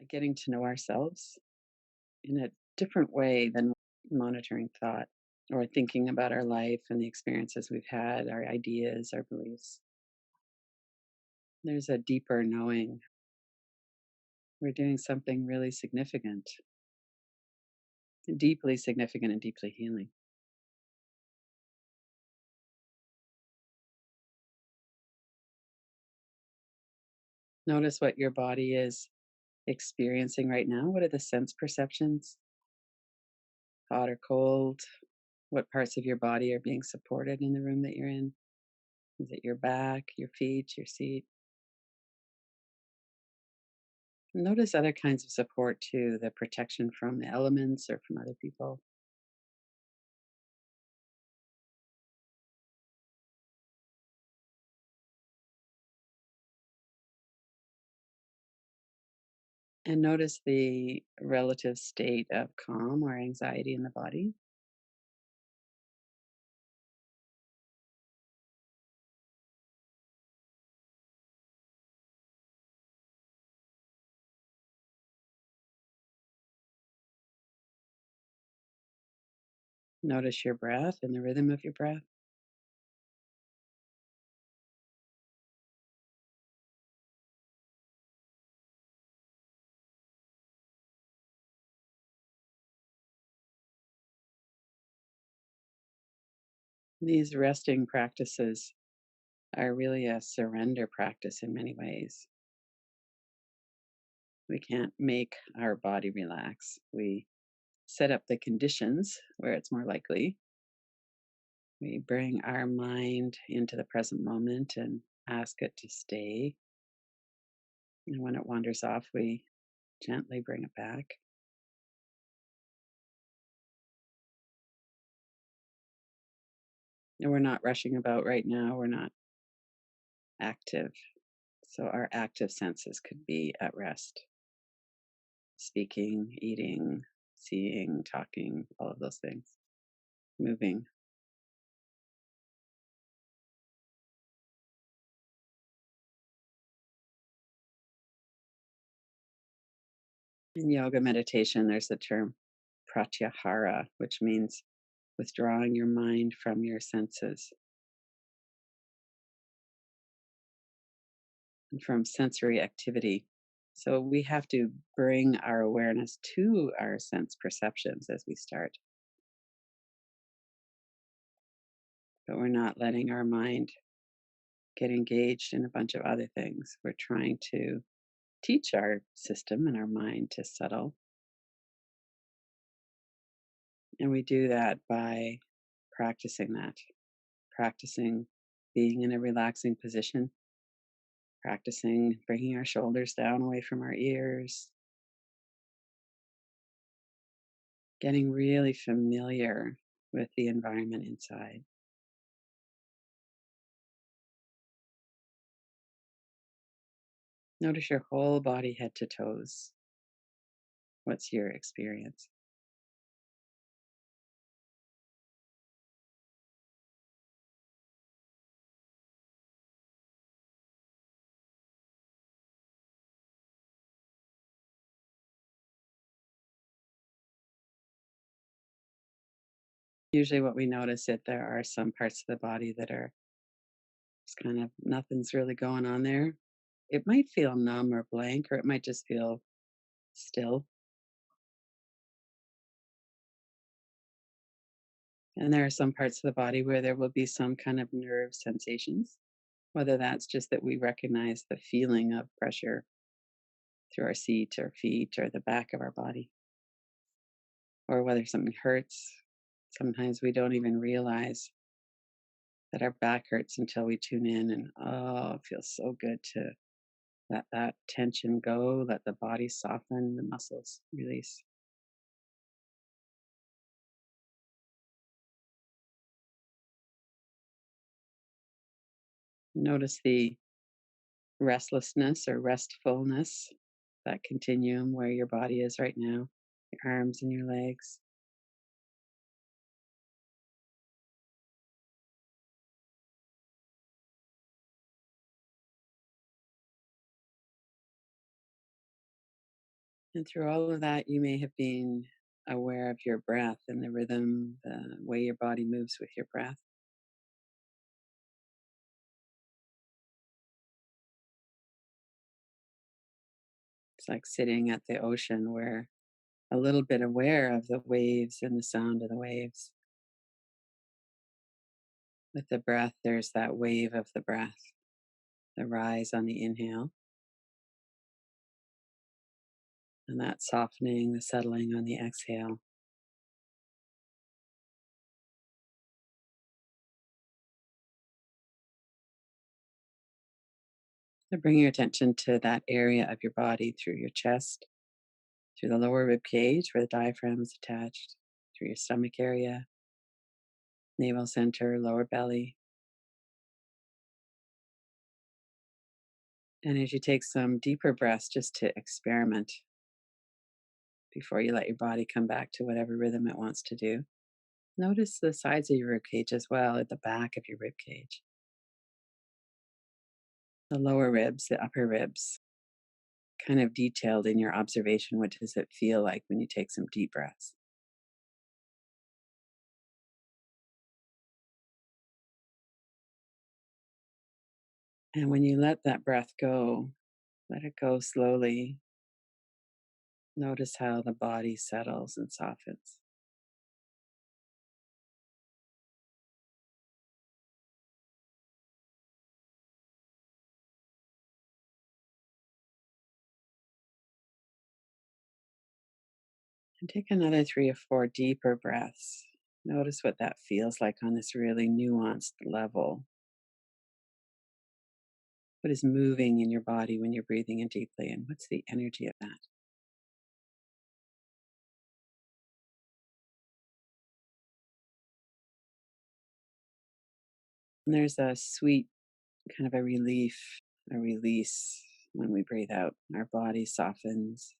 getting to know ourselves in a different way than monitoring thought or thinking about our life and the experiences we've had, our ideas, our beliefs. There's a deeper knowing we're doing something really significant and deeply healing. Notice what your body is experiencing right now. What are the sense perceptions? Hot or cold? What parts of your body are being supported in the room that you're in? Is it your back, your feet, your seat? Notice other kinds of support too, the protection from the elements or from other people. And notice the relative state of calm or anxiety in the body. Notice your breath and the rhythm of your breath. These resting practices are really a surrender practice in many ways. We can't make our body relax. We set up the conditions where it's more likely. We bring our mind into the present moment and ask it to stay. And when it wanders off, we gently bring it back. And we're not rushing about right now. We're not active. So our active senses could be at rest: speaking, eating, seeing, talking, all of those things, moving. In yoga meditation, there's the term pratyahara, which means withdrawing your mind from your senses and from sensory activity. So we have to bring our awareness to our sense perceptions as we start, but we're not letting our mind get engaged in a bunch of other things. We're trying to teach our system and our mind to settle. And we do that by practicing that, practicing being in a relaxing position, practicing bringing our shoulders down away from our ears, getting really familiar with the environment inside. Notice your whole body, head to toes. What's your experience? Usually, what we notice is there are some parts of the body that are just kind of nothing's really going on there. It might feel numb or blank, or it might just feel still. And there are some parts of the body where there will be some kind of nerve sensations, whether that's just that we recognize the feeling of pressure through our seat or feet or the back of our body, or whether something hurts. Sometimes we don't even realize that our back hurts until we tune in, and oh, it feels so good to let that tension go, let the body soften, the muscles release. Notice the restlessness or restfulness, that continuum where your body is right now, your arms and your legs. And through all of that, you may have been aware of your breath and the rhythm, the way your body moves with your breath. It's like sitting at the ocean where a little bit aware of the waves and the sound of the waves. With the breath, there's that wave of the breath, the rise on the inhale, and that softening, the settling on the exhale. So bring your attention to that area of your body through your chest, through the lower rib cage where the diaphragm is attached, through your stomach area, navel center, lower belly. And as you take some deeper breaths just to experiment before you let your body come back to whatever rhythm it wants to do, notice the sides of your rib cage as well, at the back of your rib cage, the lower ribs, the upper ribs, kind of detailed in your observation. What does it feel like when you take some deep breaths? And when you let that breath go, let it go slowly. Notice how the body settles and softens. And take another 3 or 4 deeper breaths. Notice what that feels like on this really nuanced level. What is moving in your body when you're breathing in deeply, and what's the energy of that? And there's a sweet kind of a relief, a release when we breathe out. Our body softens.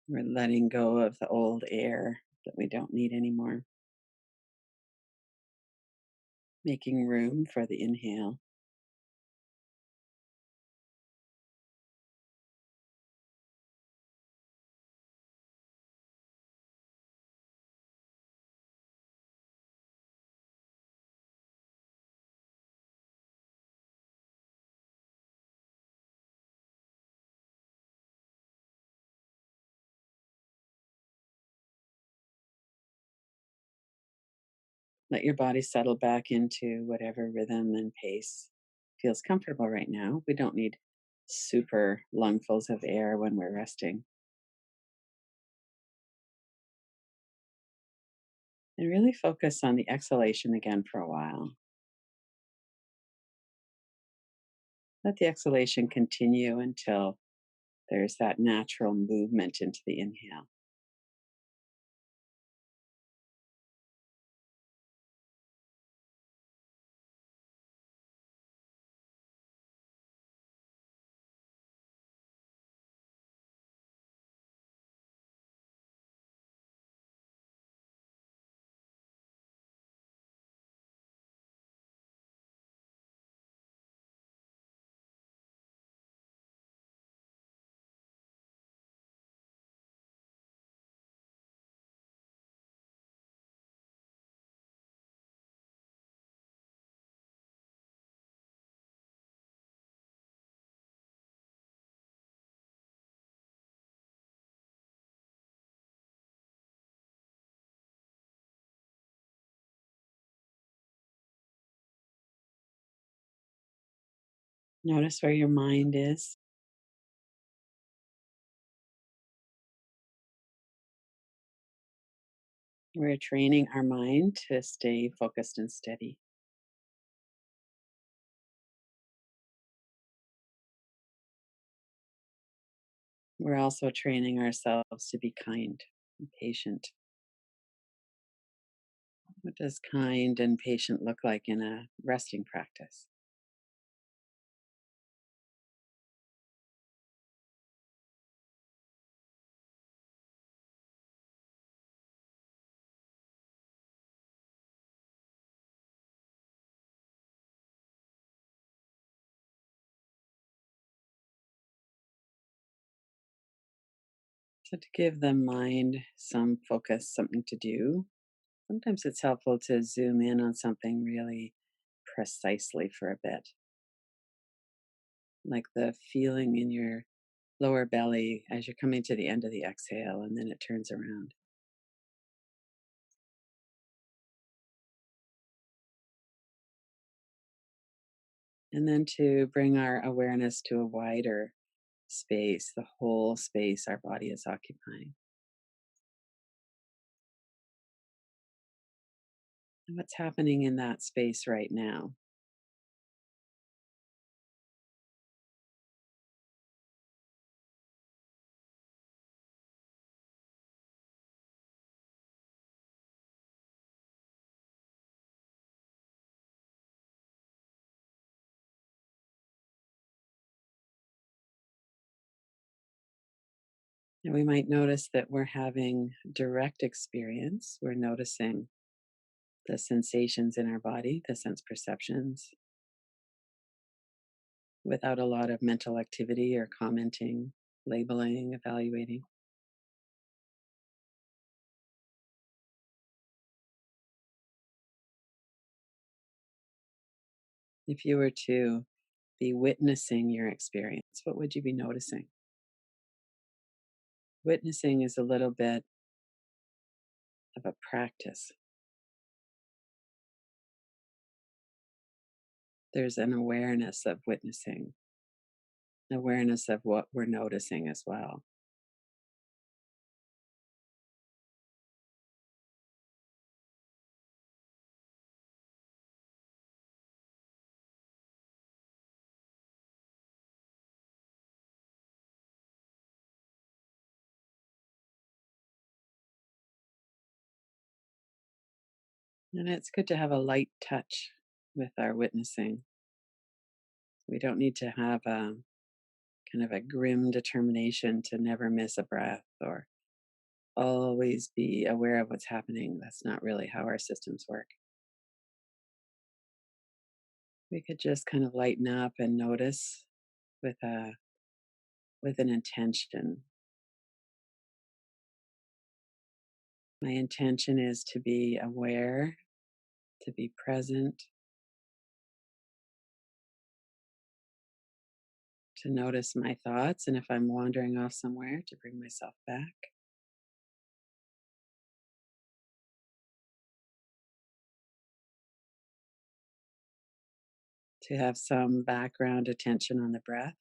We're letting go of the old air that we don't need anymore, making room for the inhale. Let your body settle back into whatever rhythm and pace feels comfortable right now. We don't need super lungfuls of air when we're resting. And really focus on the exhalation again for a while. Let the exhalation continue until there's that natural movement into the inhale. Notice where your mind is. We're training our mind to stay focused and steady. We're also training ourselves to be kind and patient. What does kind and patient look like in a resting practice? So, to give the mind some focus, something to do, sometimes it's helpful to zoom in on something really precisely for a bit, like the feeling in your lower belly as you're coming to the end of the exhale and then it turns around. And then to bring our awareness to a wider space, the whole space our body is occupying. And what's happening in that space right now? And we might notice that we're having direct experience. We're noticing the sensations in our body, the sense perceptions, without a lot of mental activity or commenting, labeling, evaluating. If you were to be witnessing your experience, what would you be noticing? Witnessing is a little bit of a practice. There's an awareness of witnessing, awareness of what we're noticing as well. And it's good to have a light touch with our witnessing. We don't need to have a kind of a grim determination to never miss a breath or always be aware of what's happening. That's not really how our systems work. We could just kind of lighten up and notice with a with an intention. My intention is to be aware, to be present, to notice my thoughts, and if I'm wandering off somewhere, to bring myself back. To have some background attention on the breath,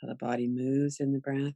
how the body moves in the breath.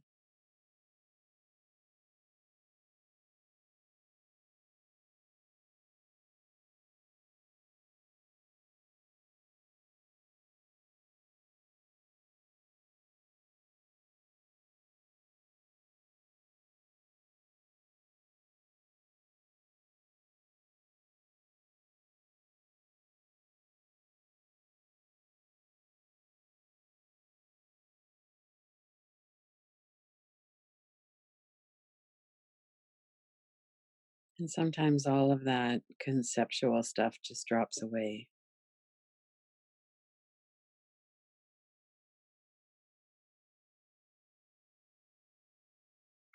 And sometimes all of that conceptual stuff just drops away.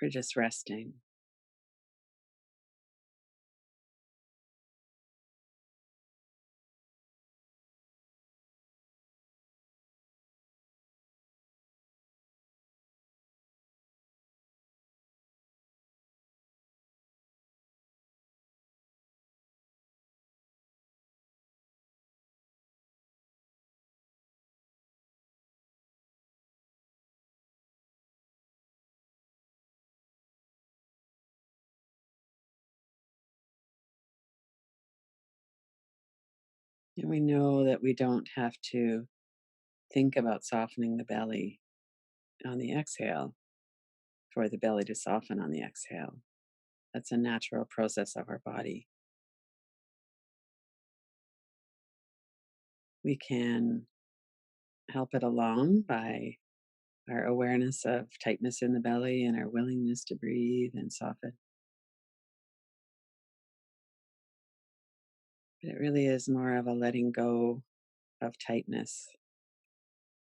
We're just resting. And we know that we don't have to think about softening the belly on the exhale for the belly to soften on the exhale. That's a natural process of our body. We can help it along by our awareness of tightness in the belly and our willingness to breathe and soften. But it really is more of a letting go of tightness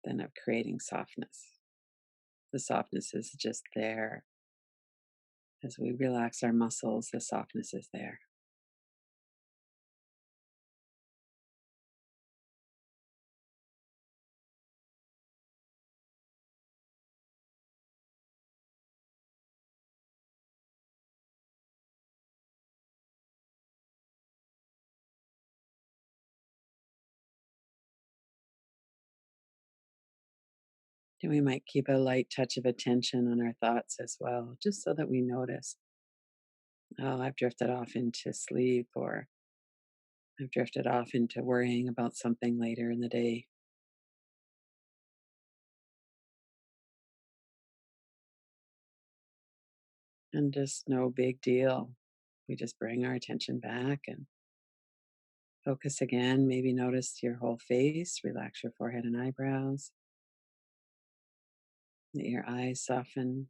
than of creating softness. The softness is just there As we relax our muscles, the softness is there. And we might keep a light touch of attention on our thoughts as well, just so that we notice, oh, I've drifted off into sleep, or I've drifted off into worrying about something later in the day. And just no big deal. We just bring our attention back and focus again. Maybe notice your whole face, relax your forehead and eyebrows, let your eyes soften.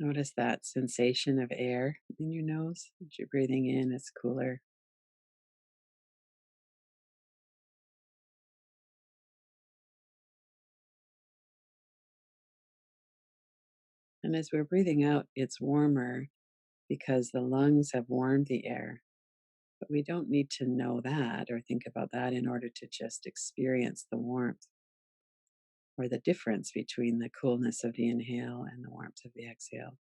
Notice that sensation of air in your nose. As you're breathing in, it's cooler. And as we're breathing out, it's warmer because the lungs have warmed the air. But we don't need to know that or think about that in order to just experience the warmth or the difference between the coolness of the inhale and the warmth of the exhale.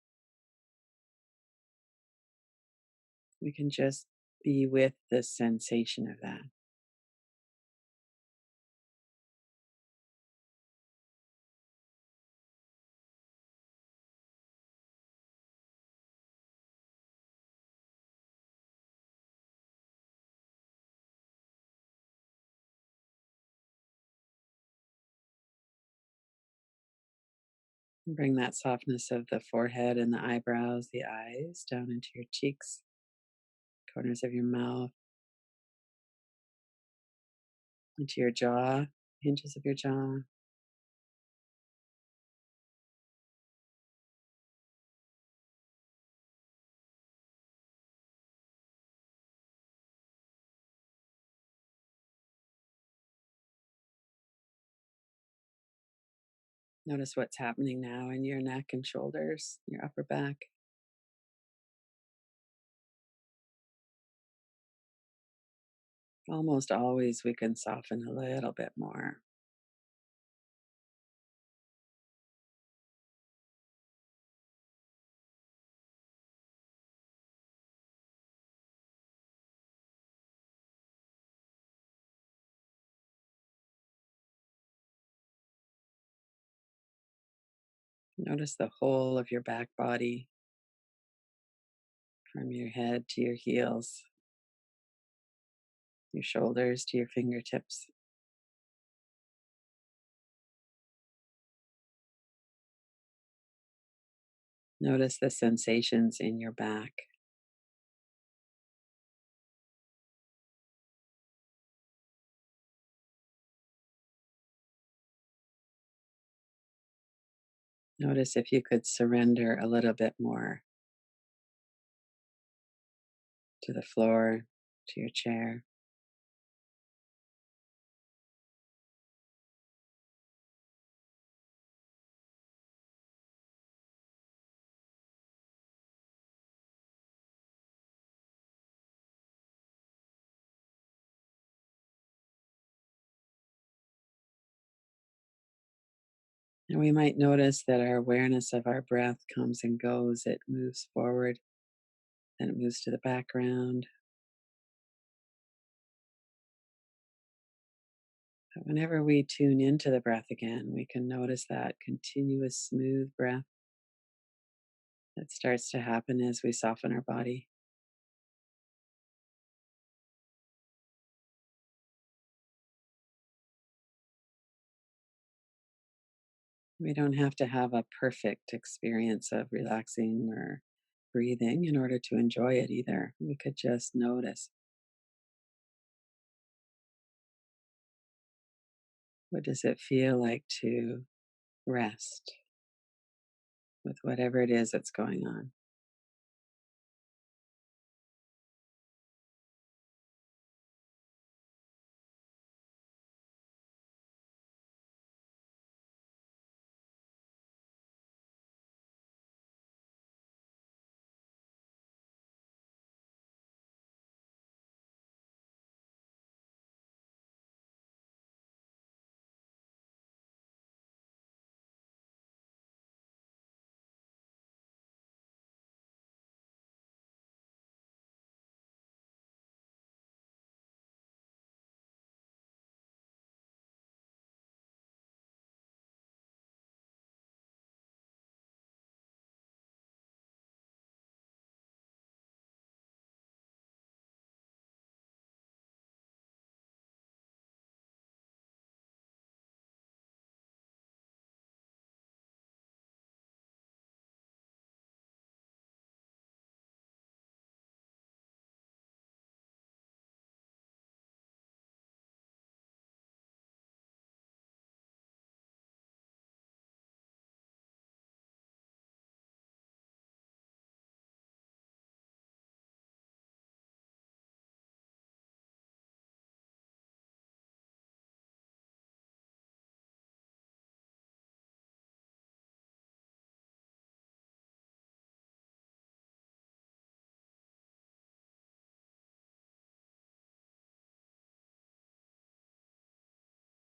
We can just be with the sensation of that. And bring that softness of the forehead and the eyebrows, the eyes down into your cheeks, corners of your mouth, into your jaw, hinges of your jaw. Notice what's happening now in your neck and shoulders, your upper back. Almost always we can soften a little bit more. Notice the whole of your back body, from your head to your heels, your shoulders to your fingertips. Notice the sensations in your back. Notice if you could surrender a little bit more to the floor, to your chair. And we might notice that our awareness of our breath comes and goes. It moves forward, then it moves to the background. But whenever we tune into the breath again, we can notice that continuous, smooth breath that starts to happen as we soften our body. We don't have to have a perfect experience of relaxing or breathing in order to enjoy it either. We could just notice, what does it feel like to rest with whatever it is that's going on?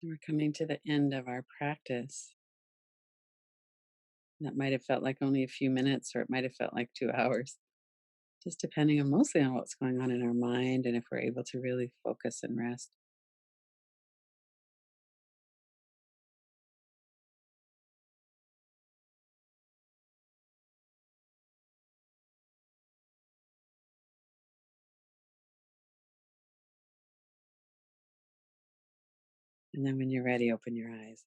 We're coming to the end of our practice. That might have felt like only a few minutes, or it might have felt like 2 hours, just depending on mostly on what's going on in our mind and if we're able to really focus and rest. And then when you're ready, open your eyes.